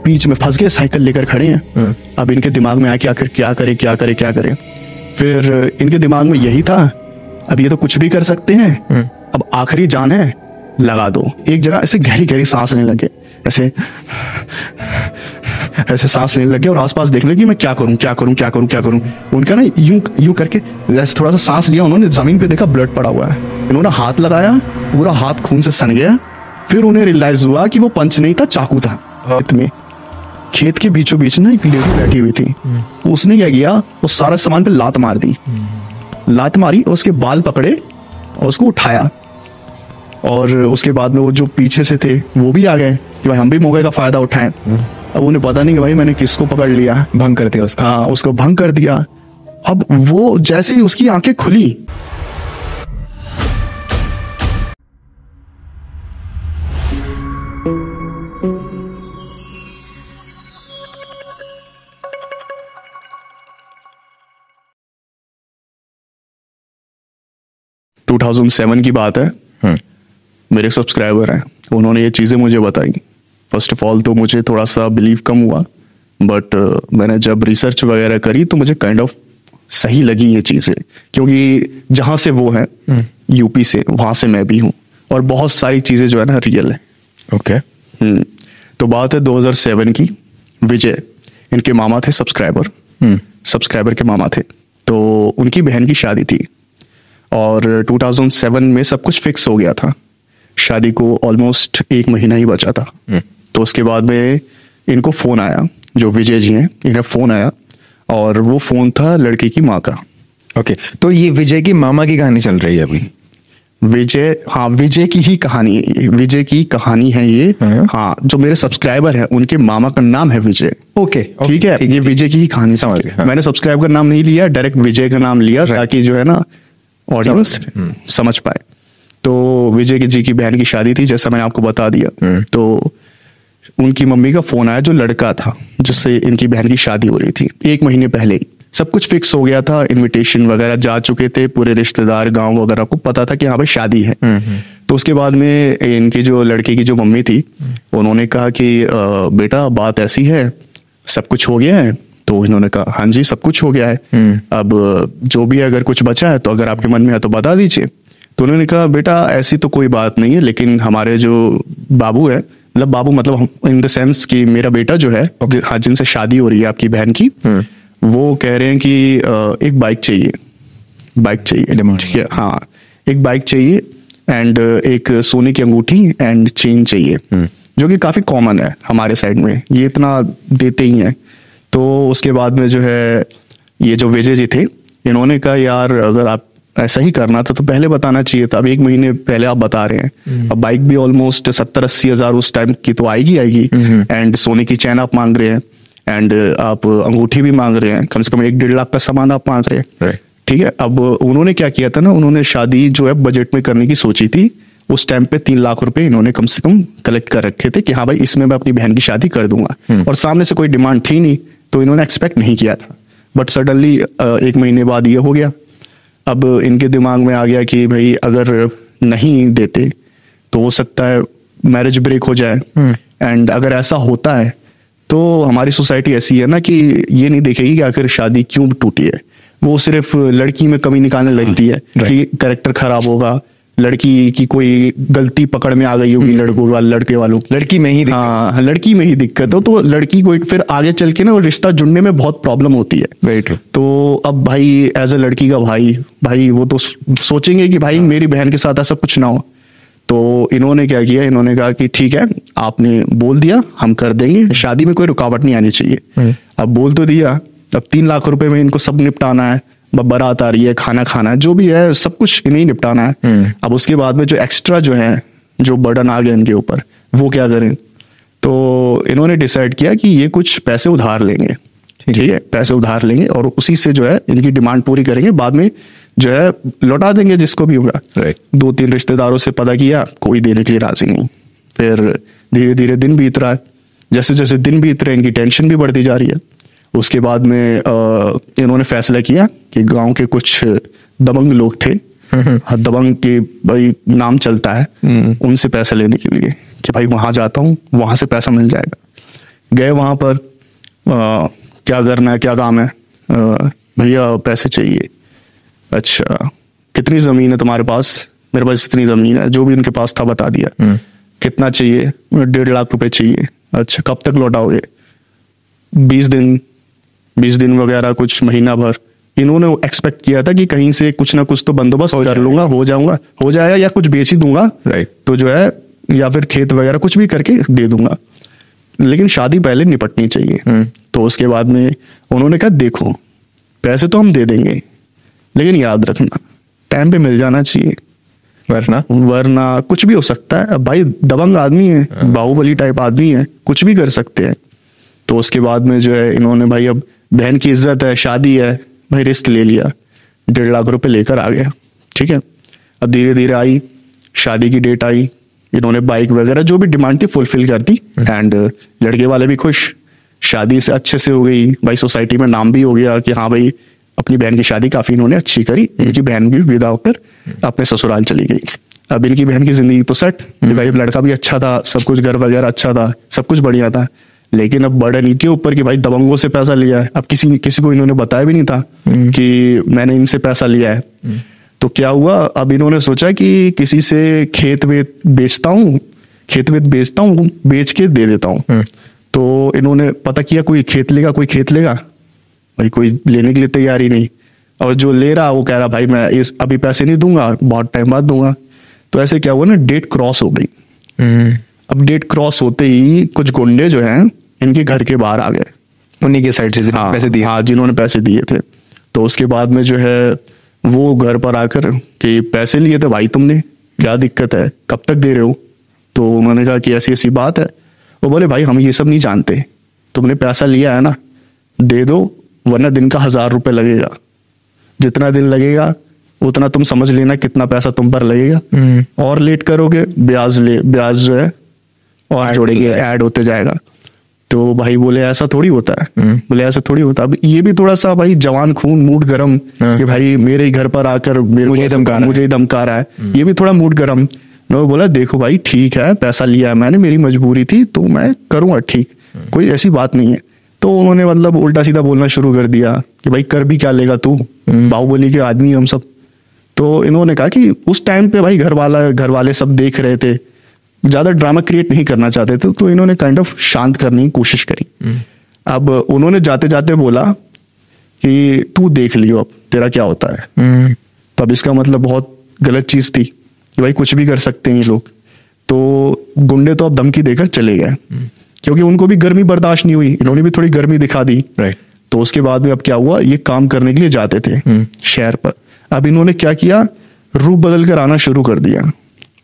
बीच में फंस गए, साइकिल लेकर खड़े हैं। अब इनके दिमाग में आया कि आखिर क्या करे क्या करे क्या करे। फिर इनके दिमाग में यही था, अब ये तो कुछ भी कर सकते हैं, अब आखिरी जान है, लगा दो। एक जगह ऐसे गहरी गहरी सांस लेने लगे, ऐसे ऐसे सांस लेने लगे और आसपास देखने लगे मैं क्या करूं क्या करूं क्या करूं क्या करूं। उनका ना यूं यूं करके जैसे थोड़ा सा सांस लिया, उन्होंने जमीन पे देखा ब्लड पड़ा हुआ है। इन्होंने हाथ लगाया, पूरा हाथ खून से सन गया। फिर उन्हें रियलाइज हुआ कि वो पंच नहीं था, चाकू था। इतने खेत के बीचों बीच ना एक लेडी बैठी हुई थी। उसने क्या किया, वो सारा सामान पे लात मार दी, लात मारी और उसके बाल पकड़े और उसको उठाया। और उसके बाद में वो जो पीछे से थे वो भी आ गए कि भाई हम भी मौके का फायदा उठाएं। अब उन्हें पता नहीं कि भाई मैंने किसको पकड़ लिया, भंग कर दिया उसका। हाँ, उसको भंग कर दिया। अब वो जैसे ही उसकी आंखें खुली, टू 2007 की बात है। मेरे सब्सक्राइबर हैं, उन्होंने ये चीज़ें मुझे बताई। फर्स्ट ऑफ ऑल तो मुझे थोड़ा सा बिलीव कम हुआ, बट मैंने जब रिसर्च वगैरह करी तो मुझे काइंड ऑफ सही लगी ये चीज़ें, क्योंकि जहाँ से वो है यूपी से, वहाँ से मैं भी हूँ, और बहुत सारी चीज़ें जो है ना रियल है। ओके। तो बात है 2007 की। विजय, इनके मामा थे सब्सक्राइबर, सब्सक्राइबर के मामा थे। तो उनकी बहन की शादी थी और 2007 में सब कुछ फिक्स हो गया था। शादी को ऑलमोस्ट 1 महीना ही बचा था। तो उसके बाद में इनको फोन आया, जो विजय जी हैं, इन्हें फोन आया और वो फोन था लड़की की माँ का। ओके, तो ये विजय की मामा की कहानी चल रही है अभी। विजय, हाँ, विजय की ही कहानी है, विजय की कहानी है ये। हाँ, जो मेरे सब्सक्राइबर हैं उनके मामा का नाम है विजय। ओके, ठीक है, ये विजय की ही कहानी समझ गया। मैंने सब्सक्राइबर का नाम नहीं लिया, डायरेक्ट विजय का नाम लिया ताकि जो है ना ऑडियंस समझ पाए। तो विजय जी की बहन की शादी थी, जैसा मैंने आपको बता दिया। तो उनकी मम्मी का फोन आया, जो लड़का था जिससे इनकी बहन की शादी हो रही थी 1 महीने पहले ही। सब कुछ फिक्स हो गया था, इनविटेशन वगैरह जा चुके थे, पूरे रिश्तेदार गांव वगैरह को पता था कि हाँ भाई शादी है। तो उसके बाद में इनकी जो लड़के की जो मम्मी थी, उन्होंने कहा कि बेटा बात ऐसी है, सब कुछ हो गया है। तो इन्होंने कहा हाँ जी सब कुछ हो गया है, अब जो भी अगर कुछ बचा है तो अगर आपके मन में है तो बता दीजिए। तो उन्होंने कहा बेटा ऐसी तो कोई बात नहीं है, लेकिन हमारे जो बाबू है, मतलब बाबू मतलब इन द सेंस कि मेरा बेटा जो है, हाँ, जिनसे शादी हो रही है आपकी बहन की, वो कह रहे हैं कि एक बाइक चाहिए, बाइक चाहिए। ठीक है, हाँ, एक बाइक चाहिए एंड एक सोने की अंगूठी एंड चेन चाहिए, जो कि काफी कॉमन है हमारे साइड में, ये इतना देते ही हैं। तो उसके बाद में जो है ये जो विजय जी थे, इन्होंने कहा यार अगर आप ऐसा ही करना था तो पहले बताना चाहिए था। अब 1 महीने पहले आप बता रहे हैं, अब बाइक भी ऑलमोस्ट 70-80 हजार उस टाइम की तो आएगी एंड सोने की चैन आप मांग रहे हैं एंड आप अंगूठी भी मांग रहे हैं, कम से कम 1-1.5 लाख का सामान आप मांग रहे हैं। ठीक है, अब उन्होंने क्या किया था ना, उन्होंने शादी जो है बजट में करने की सोची थी। उस टाइम पे 3 लाख रुपए इन्होंने कम से कम कलेक्ट कर रखे थे कि हाँ भाई इसमें मैं अपनी बहन की शादी कर दूंगा, और सामने से कोई डिमांड थी नहीं, तो इन्होंने एक्सपेक्ट नहीं किया था। बट सडनली 1 महीने बाद ये हो गया। अब इनके दिमाग में आ गया कि भाई अगर नहीं देते तो हो सकता है मैरिज ब्रेक हो जाए, एंड अगर ऐसा होता है तो हमारी सोसाइटी ऐसी है ना कि ये नहीं देखेगी कि आखिर शादी क्यों टूटी है, वो सिर्फ लड़की में कमी निकालने लगती है कि कैरेक्टर खराब होगा, लड़की की कोई गलती पकड़ में आ गई होगी, लड़के वालों की, लड़की में ही, हाँ, लड़की में ही दिक्कत हो, तो लड़की को फिर आगे चल के ना रिश्ता जुड़ने में बहुत प्रॉब्लम होती है। Very true. तो अब भाई एज ए लड़की का भाई वो तो सोचेंगे कि भाई मेरी बहन के साथ ऐसा कुछ ना हो। तो इन्होंने क्या किया, इन्होंने कहा कि ठीक है आपने बोल दिया हम कर देंगे, शादी में कोई रुकावट नहीं आनी चाहिए। अब बोल तो दिया, अब 3 लाख रुपए में इनको सब निपटाना है, बारात आ रही है, खाना खाना है, जो भी है सब कुछ इन्हें निपटाना है। अब उसके बाद में जो एक्स्ट्रा जो है, जो बर्डन आ गया इनके ऊपर, वो क्या करें। तो इन्होंने डिसाइड किया कि ये कुछ पैसे उधार लेंगे। ठीक है, पैसे उधार लेंगे और उसी से जो है इनकी डिमांड पूरी करेंगे, बाद में जो है लौटा देंगे जिसको भी होगा। 2-3 रिश्तेदारों से पता किया, कोई देने के लिए राजी नहीं। फिर धीरे धीरे दिन बीत रहा है, जैसे जैसे दिन बीत रहे इनकी टेंशन भी बढ़ती जा रही है। उसके बाद में इन्होंने फैसला किया कि गांव के कुछ दबंग लोग थे, दबंग के भाई नाम चलता है, उनसे पैसा लेने के लिए कि भाई वहां जाता हूँ, वहां से पैसा मिल जाएगा। गए वहां पर, क्या करना है, क्या काम है, भैया पैसे चाहिए। अच्छा कितनी जमीन है तुम्हारे पास? मेरे पास इतनी जमीन है, जो भी उनके पास था बता दिया। कितना चाहिए? 1.5 लाख रुपए चाहिए। अच्छा कब तक लौटाओगे? 20 दिन वगैरह, कुछ महीना भर। इन्होंने एक्सपेक्ट किया था कि कहीं से कुछ ना कुछ तो बंदोबस्त कर लूंगा, हो जाएगा या कुछ बेच ही दूंगा, तो जो है या फिर खेत वगैरह कुछ भी करके दे दूंगा, लेकिन शादी पहले निपटनी चाहिए। तो उसके बाद में उन्होंने कहा देखो पैसे तो हम दे देंगे, लेकिन याद रखना टाइम पे मिल जाना चाहिए, वरना कुछ भी हो सकता है। अब भाई दबंग आदमी है, बाहुबली टाइप आदमी है, कुछ भी कर सकते हैं। तो उसके बाद में जो है इन्होंने भाई, अब बहन की इज्जत है, शादी है भाई, रिस्क ले लिया, 1.5 लाख रुपए लेकर आ गया। ठीक है, अब धीरे धीरे आई शादी की डेट आई, इन्होंने बाइक वगैरह जो भी डिमांड थी फुलफिल कर दी, एंड लड़के वाले भी खुश, शादी से अच्छे से हो गई भाई, सोसाइटी में नाम भी हो गया कि हाँ भाई अपनी बहन की शादी काफी इन्होंने अच्छी करी। इनकी बहन भी विदा होकर अपने ससुराल चली गई। अब इनकी बहन की जिंदगी तो सेट, भाई लड़का भी अच्छा था, सब कुछ घर वगैरह अच्छा था, सब कुछ बढ़िया था, लेकिन अब बर्डन इनके ऊपर कि भाई दबंगों से पैसा लिया है। अब किसी को इन्होंने बताया भी नहीं था कि मैंने इनसे पैसा लिया है। तो क्या हुआ, अब इन्होंने सोचा कि किसी से खेत वेत बेचता हूँ, बेच के दे देता हूँ। तो इन्होंने पता किया कोई खेत लेगा, भाई कोई लेने के लिए तैयार ही नहीं, और जो ले रहा वो कह रहा भाई मैं अभी पैसे नहीं दूंगा, बहुत टाइम बाद दूंगा। तो ऐसे क्या हुआ ना, डेट क्रॉस हो गई। अब डेट क्रॉस होते ही कुछ गुंडे जो हैं इनके घर के बाहर आ गए, उन्हीं के साइड से पैसे दिए। हाँ, जिन्होंने पैसे दिए थे। तो उसके बाद में जो है वो घर पर आकर कि पैसे लिए थे भाई तुमने, क्या दिक्कत है, कब तक दे रहे हो? तो उन्होंने कहा कि ऐसी ऐसी बात है। वो बोले भाई हम ये सब नहीं जानते, तुमने पैसा लिया है ना, दे दो, वरना दिन का 1000 रुपए लगेगा, जितना दिन लगेगा उतना तुम समझ लेना कितना पैसा तुम पर लगेगा, और लेट करोगे ब्याज जो है और जोड़ेंगे, ऐड होते जाएगा। तो भाई बोले ऐसा थोड़ी होता है, बोले ऐसा थोड़ी होता। अब ये भी थोड़ा सा भाई जवान खून, मूड गरम, कि भाई मेरे ही घर पर आकर मुझे धमका रहा है, ये भी थोड़ा मूड गरम। उन्होंने बोला देखो भाई ठीक है, पैसा लिया है मैंने, मेरी मजबूरी थी तो मैं करूंगा, ठीक, कोई ऐसी बात नहीं है। तो उन्होंने मतलब उल्टा सीधा बोलना शुरू कर दिया कि भाई कर भी क्या लेगा तू, बाहुबली के आदमी हम सब। तो इन्होंने कहा कि उस टाइम पे भाई घर वाले सब देख रहे थे, ज्यादा ड्रामा क्रिएट नहीं करना चाहते थे, तो इन्होंने काइंड ऑफ शांत करने की कोशिश करी। अब उन्होंने जाते जाते बोला कि तू देख लियो अब तेरा क्या होता है। तो अब इसका मतलब बहुत गलत चीज थी कि भाई कुछ भी कर सकते हैं ये लोग। तो गुंडे तो अब धमकी देकर चले गए, क्योंकि उनको भी गर्मी बर्दाश्त नहीं हुई, इन्होंने भी थोड़ी गर्मी दिखा दी। तो उसके बाद में अब क्या हुआ, ये काम करने के लिए जाते थे शहर पर। अब इन्होंने क्या किया, रूप बदल कर आना शुरू कर दिया।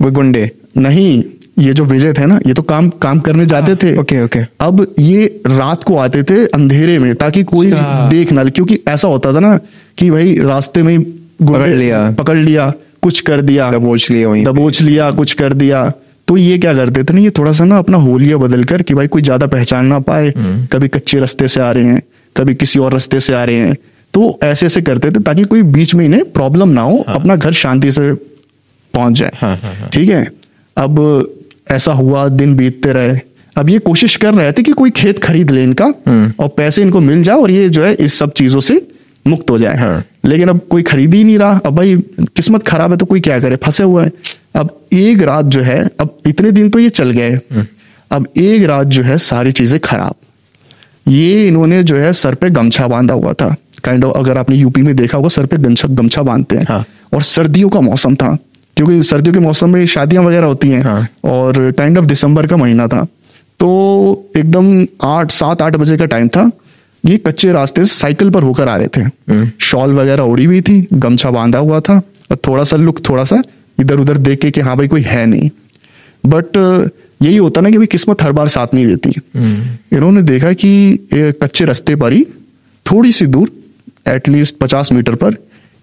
वो गुंडे नहीं, ये जो विजय थे ना, ये तो काम करने जाते थे। ओके। अब ये रात को आते थे अंधेरे में, ताकि कोई देख ना ले, क्योंकि ऐसा होता था ना कि भाई रास्ते में पकड़ लिया, कुछ कर दिया, दबोच लिया, कुछ कर दिया। तो ये क्या करते थे ना, ये थोड़ा सा ना अपना होलिया बदल कर कि भाई कोई ज्यादा पहचान ना पाए, कभी कच्चे रास्ते से आ रहे हैं, कभी किसी और रास्ते से आ रहे हैं, तो ऐसे ऐसे करते थे ताकि कोई बीच में इन्हें प्रॉब्लम ना हो, अपना घर शांति से पहुंच जाए। ठीक है, अब ऐसा हुआ, दिन बीतते रहे। अब ये कोशिश कर रहे थे कि कोई खेत खरीद ले इनका और पैसे इनको मिल जाए और ये जो है इस सब चीजों से मुक्त हो जाए। लेकिन अब कोई खरीद ही नहीं रहा। अब भाई किस्मत खराब है तो कोई क्या करे, फंसे हुए हैं। अब एक रात जो है, अब इतने दिन तो ये चल गए, अब एक रात जो है सारी चीजें खराब। ये इन्होंने जो है सर पे गमछा बांधा हुआ था, काइंड ऑफ, अगर आपने यूपी में देखा होगा सर पे गमछा बांधते हैं। और सर्दियों का मौसम था, क्योंकि सर्दियों के मौसम में शादियां वगैरह होती हैं। और काइंड ऑफ दिसंबर का महीना था, तो एकदम 7-8 बजे का टाइम था। ये कच्चे रास्ते से साइकिल पर होकर आ रहे थे, शॉल वगैरह ओढ़ी हुई थी, गमछा बांधा हुआ था, और थोड़ा सा इधर उधर देख के कि हाँ भाई कोई है नहीं। बट यही होता ना कि भाई किस्मत हर बार साथ नहीं देती। इन्होंने देखा कि कच्चे रास्ते पर ही थोड़ी सी दूर, एटलीस्ट 50 मीटर पर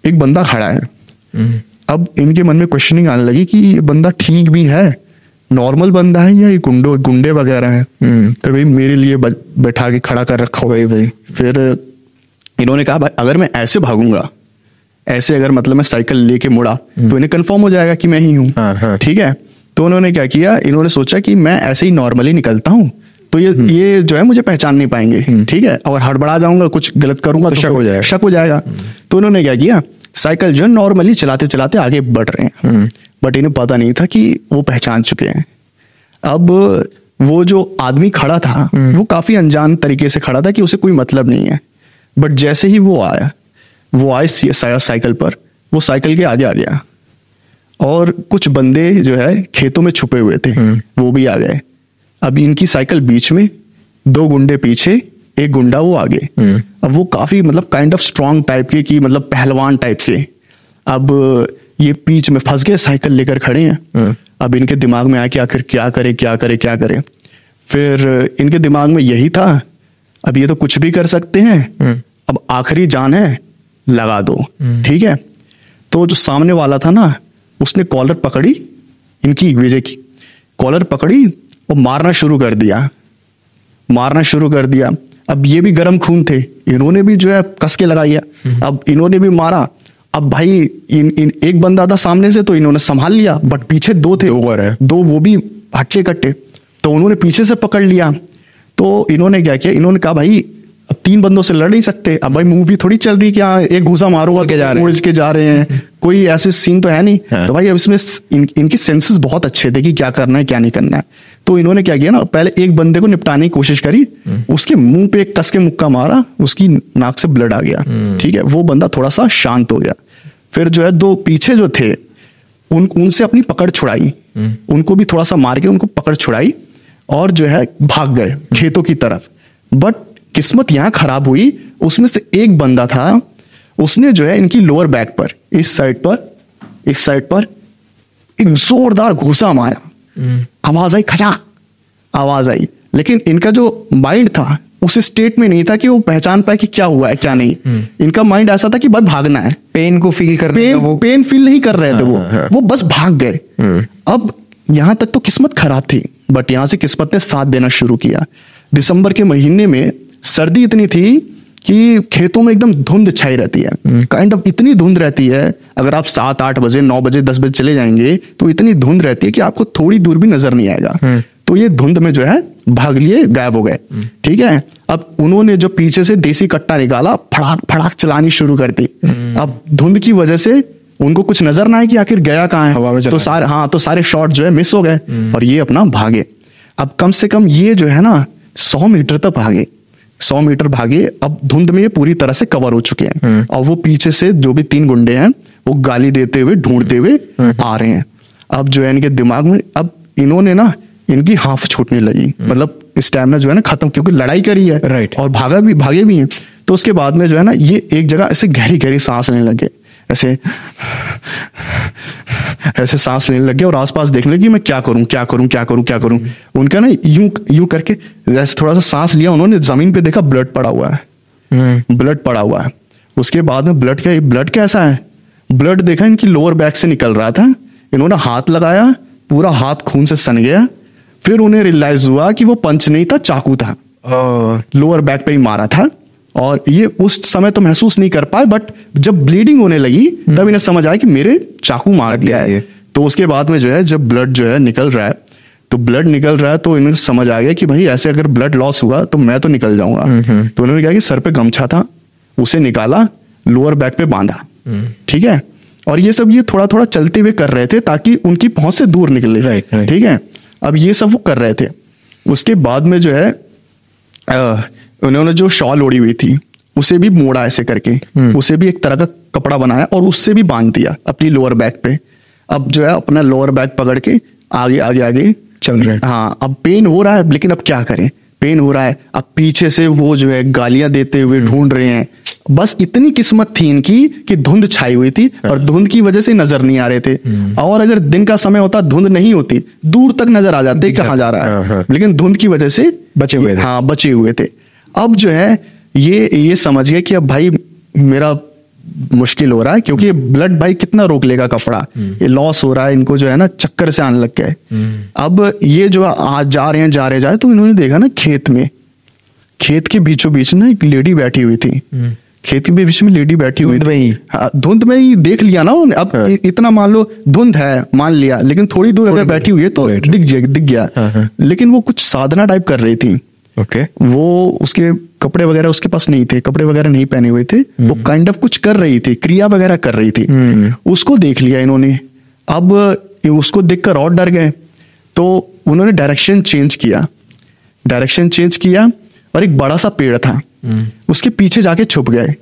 एक बंदा खड़ा है। अब इनके मन में क्वेश्चनिंग आने लगी कि ये बंदा ठीक भी है, नॉर्मल बंदा है या ये गुंडे वगैरह है। तो भाई मेरे लिए बैठा के खड़ा कर रखा हुआ भाई। फिर इन्होंने कहा भाई अगर मैं ऐसे भागूंगा, ऐसे अगर मतलब मैं साइकिल लेके मुड़ा तो इन्हें कंफर्म हो जाएगा कि मैं ही हूँ। ठीक है, तो उन्होंने क्या किया, इन्होंने सोचा कि मैं ऐसे ही नॉर्मली निकलता हूँ तो ये जो है मुझे पहचान नहीं पाएंगे, ठीक है, और हड़बड़ा जाऊंगा, कुछ गलत करूंगा तो शक हो जाएगा। तो उन्होंने क्या किया, साइकिल जो है नॉर्मली चलाते चलाते आगे बढ़ रहे हैं, बट इन्हें पता नहीं था कि वो पहचान चुके हैं। अब वो जो आदमी खड़ा था वो काफी अनजान तरीके से खड़ा था कि उसे कोई मतलब नहीं है, बट जैसे ही वो आए साइकिल पर, वो साइकिल के आगे आ गया और कुछ बंदे जो है खेतों में छुपे हुए थे वो भी आ गए। अब इनकी साइकिल बीच में, 2 गुंडे पीछे, 1 गुंडा वो आगे। अब वो काफी मतलब काइंड ऑफ स्ट्रॉन्ग टाइप के, कि मतलब पहलवान टाइप के। अब ये बीच में फंस गए, साइकिल लेकर खड़े हैं। अब इनके दिमाग में आया कि आखिर क्या करे। फिर इनके दिमाग में यही था, अब ये तो कुछ भी कर सकते हैं, अब आखिरी जान है, लगा दो, ठीक है। तो जो सामने वाला था ना, उसने कॉलर पकड़ी, इनकी विजय की कॉलर पकड़ी और मारना शुरू कर दिया। अब ये भी गर्म खून थे, इन्होंने भी जो है कस के लगाया। अब इन्होंने भी मारा। अब भाई एक बंदा था सामने से तो इन्होंने संभाल लिया, बट पीछे 2 थे, 2 वो भी हट्टे कट्टे, तो उन्होंने पीछे से पकड़ लिया। तो इन्होंने क्या किया, इन्होंने कहा भाई अब 3 बंदों से लड़ नहीं सकते, अब भाई मूवी थोड़ी चल रही कि हाँ एक घूसा मारूंगा उड़ के जा रहे हैं, कोई ऐसे सीन तो है नहीं। तो भाई अब इसमें इनकी सेंसेस बहुत अच्छे थे कि क्या करना है क्या नहीं करना है। तो इन्होंने क्या किया ना, पहले एक बंदे को निपटाने की कोशिश करी, उसके मुंह पे एक कस के मुक्का मारा, उसकी नाक से ब्लड आ गया, ठीक है। वो बंदा थोड़ा सा शांत हो गया। फिर जो है 2 पीछे जो थे उनसे अपनी पकड़ छुड़ाई, उनको भी थोड़ा सा मार के उनको पकड़ छुड़ाई और जो है भाग गए खेतों की तरफ। बट किस्मत यहां खराब हुई, उसमें से एक बंदा था, उसने जो है इनकी लोअर बैक पर, इस साइड पर एक जोरदार घूसा मारा। आवाज आई, खचा आवाज आई, लेकिन इनका जो माइंड था उस स्टेट में नहीं था कि वो पहचान पाए कि क्या हुआ है क्या नहीं। इनका माइंड ऐसा था कि बस भागना है, पेन को फील कर पेन फील नहीं कर रहे थे वो बस भाग गए। अब यहां तक तो किस्मत खराब थी, बट यहां से किस्मत ने साथ देना शुरू किया। दिसंबर के महीने में सर्दी इतनी थी कि खेतों में एकदम धुंध छाई रहती है, काइंड ऑफ इतनी धुंध रहती है, अगर आप 7-8 बजे 9 बजे 10 बजे चले जाएंगे तो इतनी धुंध रहती है कि आपको थोड़ी दूर भी नजर नहीं आएगा। तो ये धुंध में जो है भाग लिए गायब हो गए, ठीक है। अब उन्होंने जो पीछे से देसी कट्टा निकाला, फड़ाक फड़ाक चलानी शुरू कर दी। अब धुंध की वजह से उनको कुछ नजर ना आए कि आखिर गया कहाँ है, तो सारे शॉट जो है मिस हो गए और ये अपना भागे। अब कम से कम ये जो है ना 100 मीटर तक भागे, 100 मीटर भागे। अब धुंध में ये पूरी तरह से कवर हो चुके हैं और वो पीछे से जो भी 3 गुंडे हैं वो गाली देते हुए ढूंढते हुए आ रहे हैं। अब जो है इनके दिमाग में, अब इन्होंने ना, इनकी हाफ छूटने लगी, मतलब स्टैमिना जो है ना खत्म, क्योंकि लड़ाई करी है, राइट, और भागे भी हैं। तो उसके बाद में जो है ना ये एक जगह ऐसे गहरी गहरी सांस लेने लगे, ऐसे सांस लेने लगे और आसपास देखने लगे मैं क्या करूं। उनका ना यूं करके जैसे थोड़ा सा सांस लिया उन्होंने, जमीन पे देखा ब्लड पड़ा हुआ है। उसके बाद में ब्लड कैसा है, ब्लड देखा इनकी लोअर बैक से निकल रहा था। इन्होंने हाथ लगाया, पूरा हाथ खून से सन गया। फिर उन्हें रियलाइज हुआ कि वो पंच नहीं था, चाकू था, लोअर बैक पे ही मारा था। और ये उस समय तो महसूस नहीं कर पाए, बट जब ब्लीडिंग होने लगी तब इन्हें समझ आया कि मेरे चाकू मार दिया है। तो उसके बाद में जो है जब ब्लड जो है निकल रहा है तो इन्हें समझ आ गया कि भाई ऐसे अगर ब्लड लॉस हुआ तो मैं तो निकल जाऊंगा। तो उन्होंने क्या कि सर पे गमछा था, उसे निकाला, लोअर बैक पे बांधा, ठीक है। और ये सब ये थोड़ा थोड़ा चलते हुए कर रहे थे ताकि उनकी पहुंच से दूर निकले, ठीक है। अब ये सब वो कर रहे थे। उसके बाद में जो है उन्होंने जो शॉल ओढ़ी हुई थी उसे भी मोड़ा ऐसे करके, उसे भी एक तरह का कपड़ा बनाया और उससे भी बांध दिया अपनी लोअर बैक पे। अब जो है अपना लोअर बैक पकड़ के आगे चल रहे हैं। हाँ, अब पेन हो रहा है, लेकिन अब क्या करें, पेन हो रहा है। अब पीछे से वो जो है गालियां देते हुए ढूंढ रहे हैं। बस इतनी किस्मत थी इनकी कि धुंध छाई हुई थी और धुंध की वजह से नजर नहीं आ रहे थे। और अगर दिन का समय होता, धुंध नहीं होती, दूर तक नजर आ जाते कहाँ जा रहा है, लेकिन धुंध की वजह से बचे हुए थे। अब जो है ये समझ गए कि अब भाई मेरा मुश्किल हो रहा है, क्योंकि ब्लड भाई कितना रोक लेगा कपड़ा, ये लॉस हो रहा है, इनको जो है ना चक्कर से आने लग गए। अब ये जो आज जा रहे हैं तो इन्होंने देखा ना खेत के बीचों बीच ना एक लेडी बैठी हुई थी, खेती के बीच में लेडी बैठी हुई धुंध में ही। हाँ, धुंध में ही देख लिया ना उन्होंने। अब हाँ। इतना मान लो धुंध है मान लिया, लेकिन थोड़ी दूर अगर बैठी हुई है तो दिख गया। हाँ। लेकिन वो कुछ साधना टाइप कर रही थी। ओके। वो उसके कपड़े वगैरह उसके पास नहीं थे, कपड़े वगैरह नहीं पहने हुए थे, वो काइंड ऑफ कुछ कर रही थी, क्रिया वगैरह कर रही थी। उसको देख लिया इन्होंने। अब उसको देखकर और डर गए, तो उन्होंने डायरेक्शन चेंज किया और एक बड़ा सा पेड़ था, उसके पीछे जाके छुप गए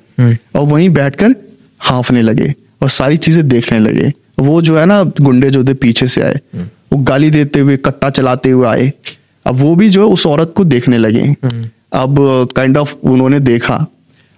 और वहीं बैठकर हांफने लगे और सारी चीजें देखने लगे। वो जो है ना गुंडे जो थे पीछे से आए, वो गाली देते हुए कट्टा चलाते हुए आए। अब वो भी जो है उस औरत को देखने लगे। अब काइंड ऑफ उन्होंने देखा,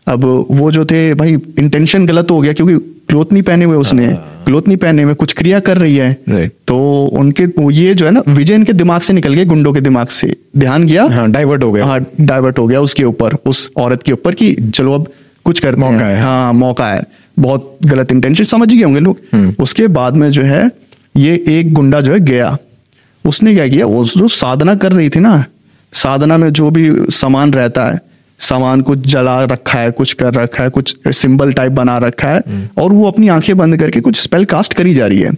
अब वो जो थे भाई इंटेंशन गलत हो गया, क्योंकि क्लोथ नहीं पहने हुए उसने, क्लोथ नहीं पहने हुए, कुछ क्रिया कर रही है। तो उनके ये जो है ना विजय इनके दिमाग से निकल गया, गुंडों के दिमाग से ध्यान गया। हाँ, डाइवर्ट हो गया। हाँ, डाइवर्ट हो गया उसके ऊपर, उस औरत के ऊपर कि चलो अब कुछ करते हैं। मौका है। हाँ, मौका है। बहुत गलत इंटेंशन, समझ गए होंगे लोग। उसके बाद में जो है ये एक गुंडा जो है गया, उसने क्या किया, वो जो साधना कर रही थी ना, साधना में जो भी सामान रहता है, सामान कुछ जला रखा है, कुछ कर रखा है, कुछ सिंबल टाइप बना रखा है, और वो अपनी आंखें बंद करके कुछ स्पेल कास्ट करी जा रही है।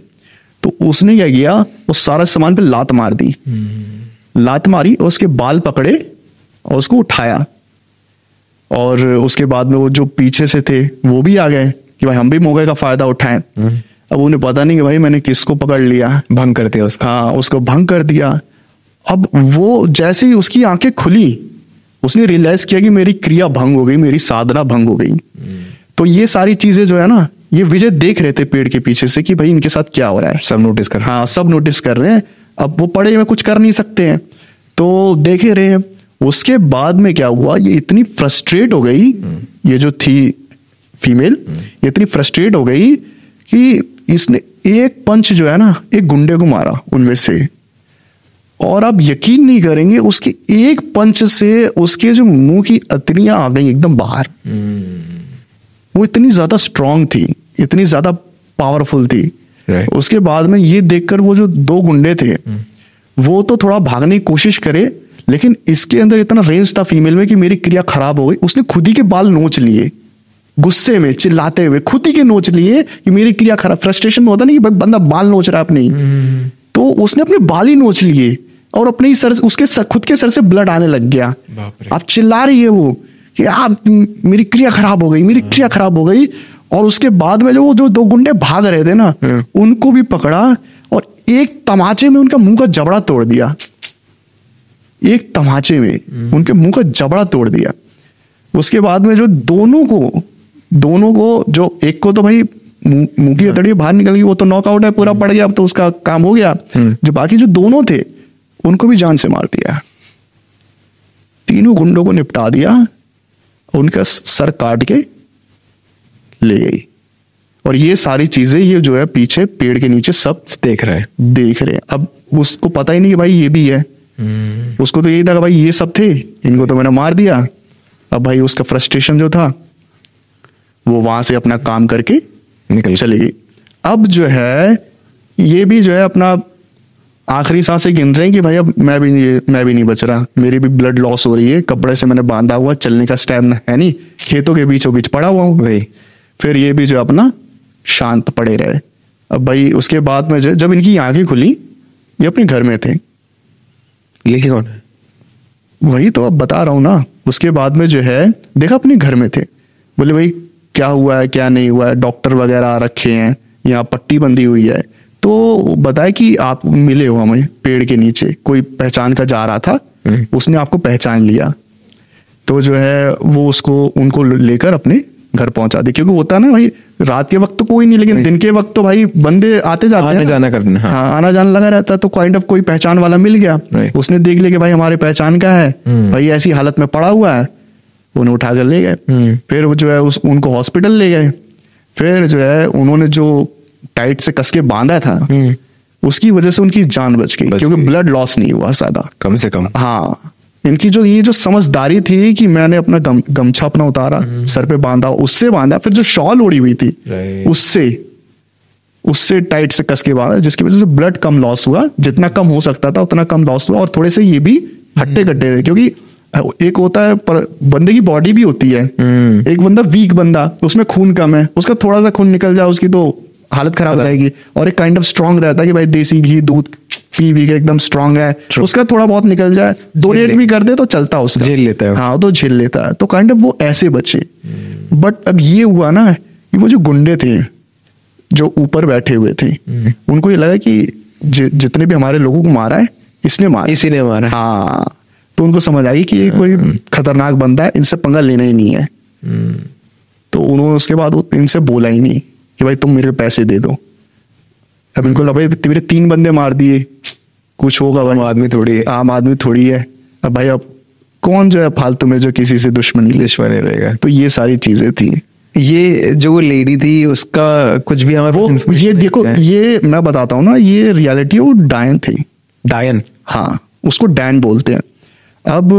तो उसने क्या किया, उस सारा सामान पे लात मार दी। लात मारी और उसके बाल पकड़े और उसको उठाया, और उसके बाद में वो जो पीछे से थे वो भी आ गए कि भाई हम भी मौके का फायदा उठाएं। अब उन्हें पता नहीं कि भाई मैंने किसको पकड़ लिया, भंग कर दिया उसका। हाँ, उसको भंग कर दिया। अब वो जैसे ही उसकी आंखें खुली, उसने रियलाइज किया कि मेरी क्रिया भंग हो गई, मेरी साधना भंग हो गई। तो ये सारी चीजें जो है ना, ये विजय देख रहे थे पेड़ के पीछे से कि भाई इनके साथ क्या हो रहा है। सब नोटिस कर। हाँ, सब नोटिस कर रहे हैं। अब वो पड़े हुए कुछ कर नहीं सकते हैं, तो देखे रहे हैं। उसके बाद में क्या हुआ, ये इतनी फ्रस्ट्रेट हो गई, ये जो थी फीमेल, ये इतनी फ्रस्ट्रेट हो गई कि इसने एक पंच जो है ना एक गुंडे को मारा उनमें से, और आप यकीन नहीं करेंगे उसके एक पंच से उसके जो मुंह की अतरियां आ गई एकदम बाहर। वो इतनी ज्यादा स्ट्रांग थी, इतनी ज्यादा पावरफुल थी। उसके बाद में ये देखकर वो जो दो गुंडे थे वो तो थोड़ा भागने की कोशिश करे, लेकिन इसके अंदर इतना रेंज था फीमेल में कि मेरी क्रिया खराब हो गई। उसने खुद ही के बाल नोच लिए, गुस्से में चिल्लाते हुए खुद ही के नोच लिए कि मेरी क्रिया खराब। फ्रस्ट्रेशन में होता नहीं कि बंदा बाल नोच रहा है अपने, तो उसने अपने बाल ही नोच लिए और अपने ही सर, उसके खुद के सर से ब्लड आने लग गया। आप चिल्ला रही है वो कि आप मेरी क्रिया खराब हो गई, मेरी क्रिया खराब हो गई। और उसके बाद में जो वो जो दो गुंडे भाग रहे थे ना, उनको भी पकड़ा और एक तमाचे में उनका मुंह का जबड़ा तोड़ दिया। एक तमाचे में उनके मुंह का जबड़ा तोड़ दिया। उसके बाद में जो दोनों को जो एक को तो भाई मुंह की हथेली बाहर निकल गई, वो तो नॉकआउट है, पूरा पड़ गया, अब तो उसका काम हो गया। जो बाकी जो दोनों थे उनको भी जान से मार दिया। तीनों गुंडों को निपटा दिया, उनका सर काट के ले गई। और ये सारी चीजें ये जो है पीछे पेड़ के नीचे सब देख रहे हैं। अब उसको पता ही नहीं कि भाई ये भी है। उसको तो यही था कि भाई ये सब थे, इनको तो मैंने मार दिया। अब भाई उसका फ्रस्ट्रेशन जो था वो वहां से अपना काम करके निकल चली गई। अब जो है ये भी जो है अपना आखिरी सांसें गिन रहे हैं कि भाई अब मैं भी नहीं बच रहा, मेरी भी ब्लड लॉस हो रही है, कपड़े से मैंने बांधा हुआ, चलने का स्टैमिना है नहीं, खेतों के बीचों बीच पड़ा हुआ हूँ भाई। फिर ये भी जो अपना शांत पड़े रहे। अब भाई उसके बाद में जब इनकी आंखें खुली, ये अपने घर में थे। लेकिन कौन है? वही तो अब बता रहा हूं ना। उसके बाद में जो है देखा अपने घर में थे, बोले भाई क्या हुआ है क्या नहीं हुआ है, डॉक्टर वगैरह आ रखे हैं, यहाँ पट्टी बंधी हुई है। तो बताया कि आप मिले हो हमें पेड़ के नीचे, कोई पहचान का जा रहा था, उसने आपको पहचान लिया। तो जो है वो उनको लेकर अपने घर पहुंचा दी। क्योंकि होता ना भाई रात के वक्त तो कोई नहीं, लेकिन दिन के वक्त तो भाई बंदे आते जाते आना जाना करना। हाँ, आना जाना लगा रहता। तो काइंड ऑफ कोई पहचान वाला मिल गया, उसने देख लिया कि भाई हमारे पहचान का है, भाई ऐसी हालत में पड़ा हुआ है, उन्हें उठा कर ले गए। फिर वो जो है उनको हॉस्पिटल ले गए। फिर जो है उन्होंने जो टाइट से कस के बांधा था उसकी वजह से उनकी जान बच गई, क्योंकि ब्लड लॉस नहीं हुआ ज्यादा, कम से कम। हाँ, इनकी ये जो समझदारी थी कि मैंने अपना गमछा अपना उतारा, सर पे बांधा, उससे बांधा, फिर जो शॉल ओढ़ी हुई थी उससे टाइट से कस के बांधा, जिसकी वजह से ब्लड कम लॉस हुआ, जितना कम हो सकता था उतना कम लॉस हुआ। और थोड़े से ये भी हट्टे कट्टे रहे, क्योंकि एक होता है पर बंदे की बॉडी भी होती है, एक बंदा वीक बंदा, उसमें खून कम है, उसका थोड़ा सा खून निकल जाए उसकी तो हालत खराब हो जाएगी। और एक काइंड ऑफ स्ट्रांग रहता है कि भाई देसी घी दूध पी के एकदम स्ट्रांग है, उसका थोड़ा बहुत निकल जाए, डोनेट भी कर दे तो चलता, उसका झेल लेता है। हाँ तो झेल लेता है। तो काइंड ऑफ वो ऐसे बचे। बट अब ये हुआ ना कि वो जो गुंडे थे जो ऊपर बैठे हुए थे, उनको ये लगा कि जितने भी हमारे लोगों को मारा है इसने मारा, इसी ने मारा। हाँ, तो उनको समझ आई कि ये कोई खतरनाक बंदा है, इनसे पंगा लेना ही नहीं है। तो उन्होंने उसके बाद इनसे बोला ही नहीं कि भाई तुम मेरे पैसे दे दो। अब इनको लगा भाई मेरे 3 बंदे मार दिए, कुछ होगा भाई, आम आदमी थोड़ी है। अब भाई अब कौन जो है फालतू में जो किसी से दुश्मनी रहेगा। तो ये सारी चीजें थी। ये जो वो लेडी थी उसका कुछ भी हमारे वो ये देखो, ये मैं बताता हूँ ना, ये रियलिटी वो डायन थी। डायन, हाँ, उसको डैन बोलते हैं। अब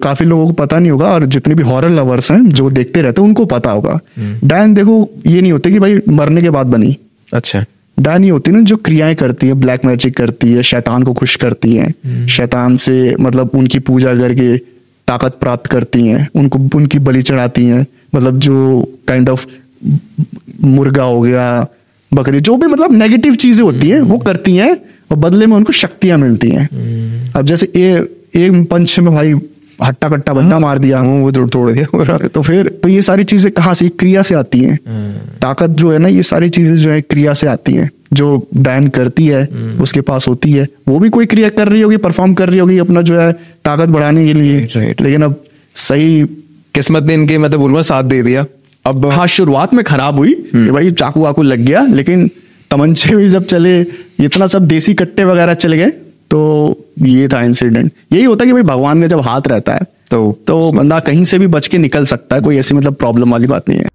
काफी लोगों को पता नहीं होगा, और जितने भी हॉरर लवर्स हैं जो देखते रहते हैं उनको पता होगा। डैन देखो ये नहीं होते कि भाई मरने के बाद बनी। अच्छा, डैन ये होती है ना जो क्रियाएं करती है, ब्लैक मैजिक करती है, शैतान को खुश करती है, शैतान से मतलब उनकी पूजा करके ताकत प्राप्त करती हैं, उनको उनकी बलि चढ़ाती हैं। मतलब जो काइंड ऑफ मुर्गा हो गया, बकरी, जो भी मतलब नेगेटिव चीजें होती हैं वो करती हैं, और बदले में उनको शक्तियां मिलती हैं। अब जैसे एक पंच में भाई हट्टा कट्टा बंदा मार दिया, वो तोड़ दिया, तो फिर तो ये सारी चीजें कहाँ से, क्रिया से आती हैं। ताकत जो है ना, ये सारी चीजें जो है क्रिया से आती हैं। जो डैन करती है उसके पास होती है, वो भी कोई क्रिया कर रही होगी, परफॉर्म कर रही होगी अपना जो है ताकत बढ़ाने के लिए। लेकिन अब सही किस्मत ने इनके मतलब बोलूंगा साथ दे दिया। अब हाँ, शुरुआत में खराब हुई कि भाई चाकू वाकू लग गया, लेकिन तमंचे भी जब चले, इतना सब देसी कट्टे वगैरह चले गए, तो ये था इंसिडेंट। यही होता है कि भाई भगवान का जब हाथ रहता है तो बंदा कहीं से भी बच के निकल सकता है, कोई ऐसी मतलब प्रॉब्लम वाली बात नहीं है।